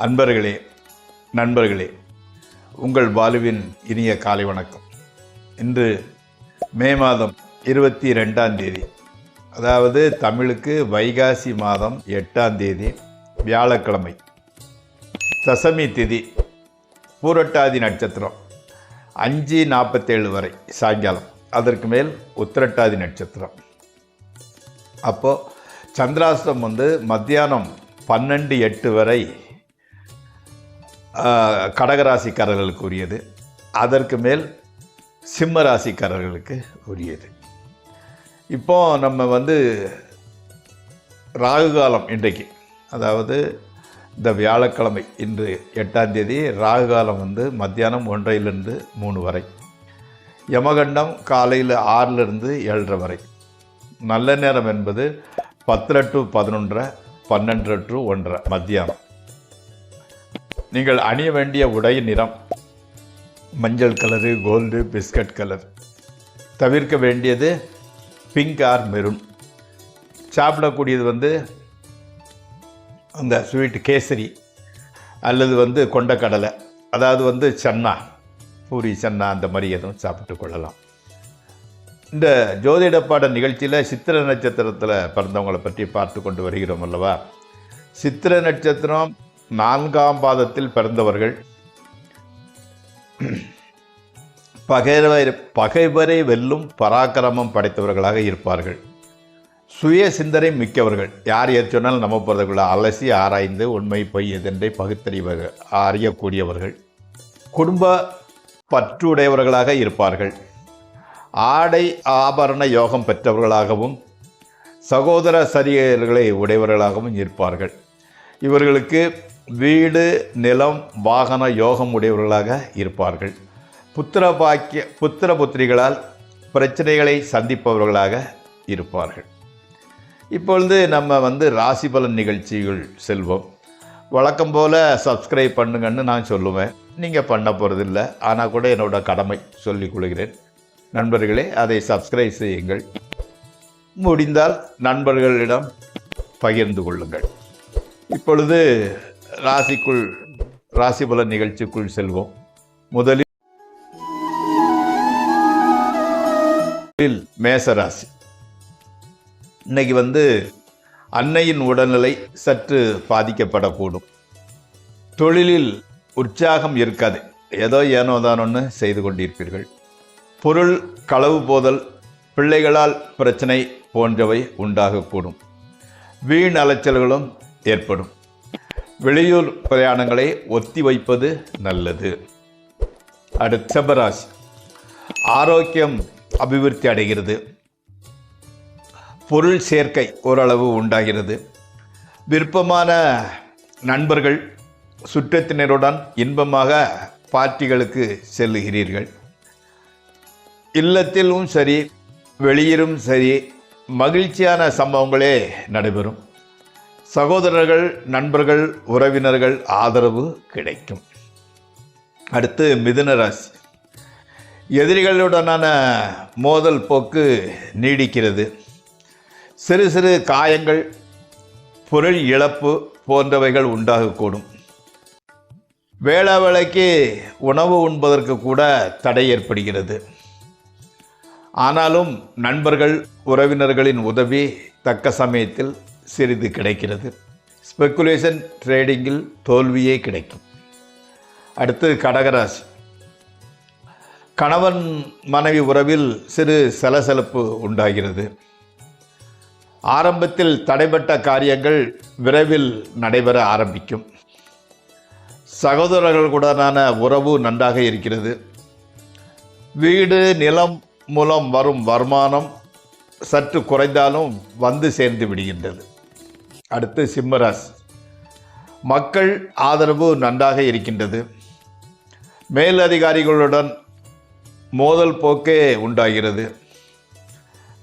அன்பர்களே, நண்பர்களே, உங்கள் பாலுவின் இனிய காலை வணக்கம். இன்று மே மாதம் 22ஆம் தேதி, அதாவது தமிழுக்கு வைகாசி மாதம் 8ஆம் தேதி வியாழக்கிழமை, தசமி திதி, பூரட்டாதி நட்சத்திரம் 5:47 வரை சாயங்காலம், அதற்கு மேல் உத்திரட்டாதி நட்சத்திரம். அப்போது சந்திராஷ்டம் மத்தியானம் 12:08 வரை கடகராசிக்காரர்களுக்கு உரியது, அதற்கு மேல் சிம்ம ராசிக்காரர்களுக்கு உரியது. இப்போ நம்ம ராகு காலம் இன்றைக்கு, அதாவது இந்த வியாழக்கிழமை இன்று 8ஆம் தேதி, ராகு காலம் மத்தியானம் 1:00 to 3 வரை, யமகண்டம் காலையில் 6 to 7:30 வரை, நல்ல நேரம் என்பது 10 to 11, 12 to 1:30 மத்தியானம். நீங்கள் அணிய வேண்டிய உடை நிறம் மஞ்சள் கலரு, கோல்டு, பிஸ்கட் கலர். தவிர்க்க வேண்டியது பிங்க் ஆர் மெரூன். சாப்பிடக்கூடியது அந்த ஸ்வீட் கேசரி அல்லது கொண்டக்கடலை, அதாவது சன்னா, பூரி சன்னா, அந்த மாதிரி எதுவும் சாப்பிட்டு கொள்ளலாம். இந்த ஜோதிட பாட நிகழ்ச்சியில் சித்திரை நட்சத்திரத்தில் பிறந்தவங்களை பற்றி பார்த்து கொண்டு வருகிறோம் அல்லவா. சித்திரை நட்சத்திரம் 4ஆம் பாதத்தில் பிறந்தவர்கள் பகைவரை வெல்லும் பராக்கிரமம் படைத்தவர்களாக இருப்பார்கள். சுய சிந்தனை மிக்கவர்கள். யார் சொன்னாலும் நம்ம போகிறதுக்குள்ள அலசி ஆராய்ந்து உண்மை பொய் எதென்றை பகுத்தறிவர்கள், அறியக்கூடியவர்கள். குடும்ப பற்றுடையவர்களாக இருப்பார்கள். ஆடை ஆபரண யோகம் பெற்றவர்களாகவும் சகோதர சரியர்களை உடையவர்களாகவும் இருப்பார்கள். இவர்களுக்கு வீடு, நிலம், வாகன யோகம் உடையவர்களாக இருப்பார்கள். புத்திர புத்திரிகளால் பிரச்சனைகளை சந்திப்பவர்களாக இருப்பார்கள். இப்பொழுது நம்ம ராசி பலன் நிகழ்ச்சிகள் செல்வோம். வழக்கம் போல் சப்ஸ்கிரைப் பண்ணுங்கன்னு நான் சொல்லுவேன். நீங்கள் பண்ண போகிறதில்லை, ஆனால் கூட என்னோட கடமை சொல்லிக் கொள்கிறேன். நண்பர்களே, அதை சப்ஸ்கிரைப் செய்யுங்கள். முடிந்தால் நண்பர்களிடம் பகிர்ந்து கொள்ளுங்கள். இப்பொழுது ராசி பலன் நிகழ்ச்சிக்குள் செல்வோம். முதலில் மேசராசி. இன்னைக்கு அன்னையின் உடல்நிலை சற்று பாதிக்கப்படக்கூடும். தொழிலில் உற்சாகம் இருக்காது, ஏனோ தானொன்று செய்து கொண்டிருப்பீர்கள். பொருள் களவு போதல், பிள்ளைகளால் பிரச்சனை போன்றவை உண்டாகக்கூடும். வீண் அலைச்சல்களும் ஏற்படும். வெளியூர் பிரயாணங்களை ஒத்தி வைப்பது நல்லது. அடுத்த செபராசி. ஆரோக்கியம் அபிவிருத்தி அடைகிறது. பொருள் சேர்க்கை ஓரளவு உண்டாகிறது. விருப்பமான நண்பர்கள், சுற்றத்தினருடன் இன்பமாக பார்ட்டிகளுக்கு செல்லுகிறீர்கள். இல்லத்திலும் சரி, வெளியிலும் சரி, மகிழ்ச்சியான சம்பவங்களே நடைபெறும். சகோதரர்கள், நண்பர்கள், உறவினர்கள் ஆதரவு கிடைக்கும். அடுத்து மிதுன ராசி. எதிரிகளுடனான மோதல் போக்கு நீடிக்கிறது. சிறு சிறு காயங்கள், பொருள் இழப்பு போன்றவைகள் உண்டாகக்கூடும். வேளைக்கு உணவு உண்பதற்கு கூட தடை ஏற்படுகிறது. ஆனாலும் நண்பர்கள், உறவினர்களின் உதவி தக்க சமயத்தில் சிறிது கிடைக்கிறது. ஸ்பெக்குலேஷன் ட்ரேடிங்கில் தோல்வியே கிடைக்கும். அடுத்து கடகராசி. கணவன் மனைவி உறவில் சிறு சலசலப்பு உண்டாகிறது. ஆரம்பத்தில் தடைபட்ட காரியங்கள் விரைவில் நடைபெற ஆரம்பிக்கும். சகோதரர்களுடனான உறவு நன்றாக இருக்கிறது. வீடு, நிலம் மூலம் வரும் வருமானம் சற்று குறைந்தாலும் சேர்ந்து விடுகின்றது. அடுத்து சிம்மராசி. மக்கள் ஆதரவு நன்றாக இருக்கின்றது. மேலதிகாரிகளுடன் மோதல் போக்கே உண்டாகிறது.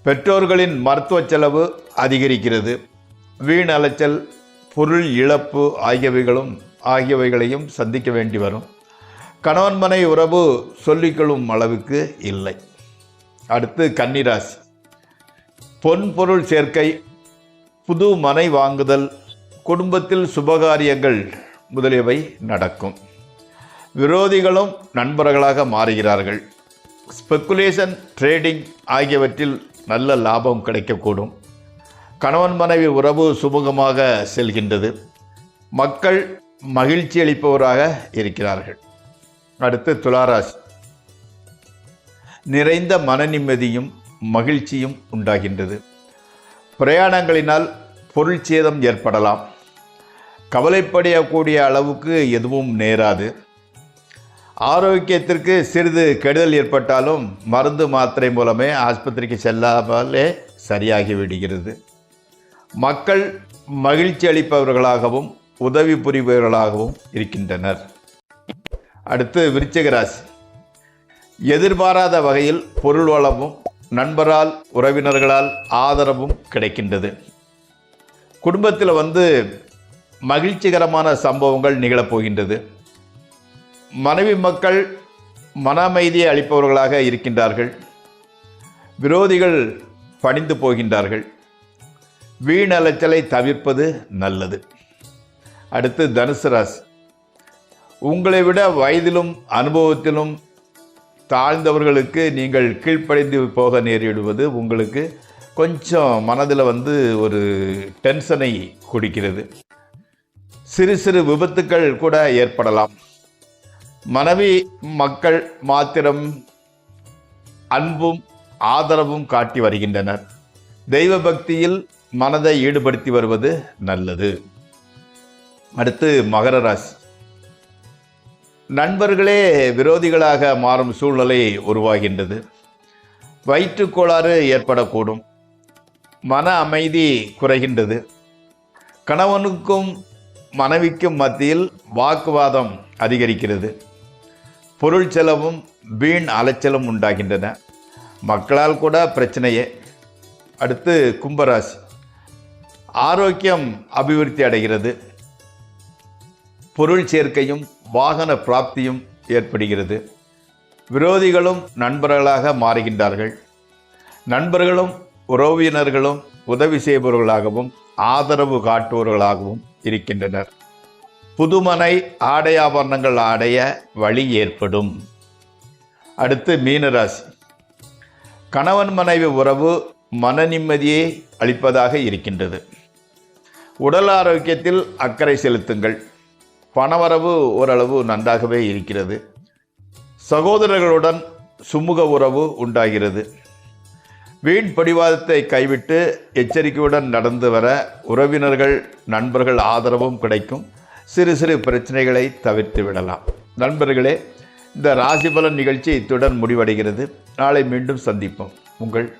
பெற்றோர்களின் மருத்துவ செலவு அதிகரிக்கிறது. வீண் அலைச்சல், பொருள் இழப்பு ஆகியவைகளையும் சந்திக்க வேண்டி வரும். கணவன் மனைவி உறவு சொல்லிக்கொள்ளும் அளவுக்கு இல்லை. அடுத்து கன்னிராசி. பொன்பொருள் சேர்க்கை, புது மனை வாங்குதல், குடும்பத்தில் சுபகாரியங்கள் முதலியவை நடக்கும். விரோதிகளும் நண்பர்களாக மாறுகிறார்கள். ஸ்பெக்குலேஷன், ட்ரேடிங் ஆகியவற்றில் நல்ல லாபம் கிடைக்கக்கூடும். கணவன் மனைவி உறவு சுமூகமாக செல்கின்றது. மக்கள் மகிழ்ச்சி அளிப்பவராக இருக்கிறார்கள். அடுத்து துளாராசி. நிறைந்த மன நிம்மதியும் மகிழ்ச்சியும் உண்டாகின்றது. பிரயாணங்களினால் பொருள் சேதம் ஏற்படலாம். கவலைப்படக்கூடிய அளவுக்கு எதுவும் நேராது. ஆரோக்கியத்திற்கு சிறிது கெடுதல் ஏற்பட்டாலும் மருந்து மாத்திரை மூலமே ஆஸ்பத்திரிக்கு செல்லாமலே சரியாகி விடுகிறது. மக்கள் மகிழ்ச்சி அளிப்பவர்களாகவும் உதவி புரிபவர்களாகவும் இருக்கின்றனர். அடுத்து விருச்சிக ராசி. எதிர்பாராத வகையில் பொருள் வளமும் நண்பரால் உறவினர்களால் ஆதரவும் கிடைக்கின்றது. குடும்பத்தில் மகிழ்ச்சிகரமான சம்பவங்கள் நிகழப்போகின்றது. மனைவி மக்கள் மன அமைதியை அளிப்பவர்களாக இருக்கின்றார்கள். விரோதிகள் பணிந்து போகின்றார்கள். வீண் அலைச்சலை தவிர்ப்பது நல்லது. அடுத்து தனுசு ராசி. உங்களை விட வயதிலும் அனுபவத்திலும் தாழ்ந்தவர்களுக்கு நீங்கள் கீழ்ப்படைந்து போக நேரிடுவது உங்களுக்கு கொஞ்சம் மனதில் ஒரு டென்ஷனை கொடுக்கிறது. சிறு சிறு விபத்துக்கள் கூட ஏற்படலாம். மனைவி மக்கள் மாத்திரம் அன்பும் ஆதரவும் காட்டி வருகின்றனர். தெய்வ பக்தியில் மனதை ஈடுபடுத்தி வருவது நல்லது. அடுத்து மகர ராசி. நண்பர்களே விரோதிகளாக மாறும் சூழ்நிலை உருவாகின்றது. வயிற்றுக்கோளாறு ஏற்படக்கூடும். மன அமைதி குறைகின்றது. கணவனுக்கும் மனைவிக்கும் மத்தியில் வாக்குவாதம் அதிகரிக்கிறது. பொருள் செலவும் வீண் அலைச்சலும் உண்டாகின்றன. மக்களால் கூட பிரச்சனையே. அடுத்து கும்பராசி. ஆரோக்கியம் அபிவிருத்தி அடைகிறது. பொருள் சேர்க்கையும் வாகன பிராப்தியும் ஏற்படுகிறது. விரோதிகளும் நண்பர்களாக மாறுகின்றார்கள். நண்பர்களும் உறவினர்களும் உதவி செய்பவர்களாகவும் ஆதரவு காட்டுபவர்களாகவும் இருக்கின்றனர். புதுமனை ஆடை ஆபரணங்கள் அடைய வழி ஏற்படும். அடுத்து மீனராசி. கணவன் மனைவி உறவு மன நிம்மதியை அளிப்பதாக இருக்கின்றது. உடல் ஆரோக்கியத்தில் அக்கறை செலுத்துங்கள். பணவரவு ஓரளவு நன்றாகவே இருக்கிறது. சகோதரர்களுடன் சுமூக உறவு உண்டாகிறது. வீண் பிடிவாதத்தை கைவிட்டு எச்சரிக்கையுடன் நடந்து வர உறவினர்கள் நண்பர்கள் ஆதரவும் கிடைக்கும். சிறு சிறு பிரச்சனைகளை தவிர்த்து விடலாம். நண்பர்களே, இந்த ராசி பலன் நிகழ்ச்சி இத்துடன் முடிவடைகிறது. நாளை மீண்டும் சந்திப்போம். உங்கள்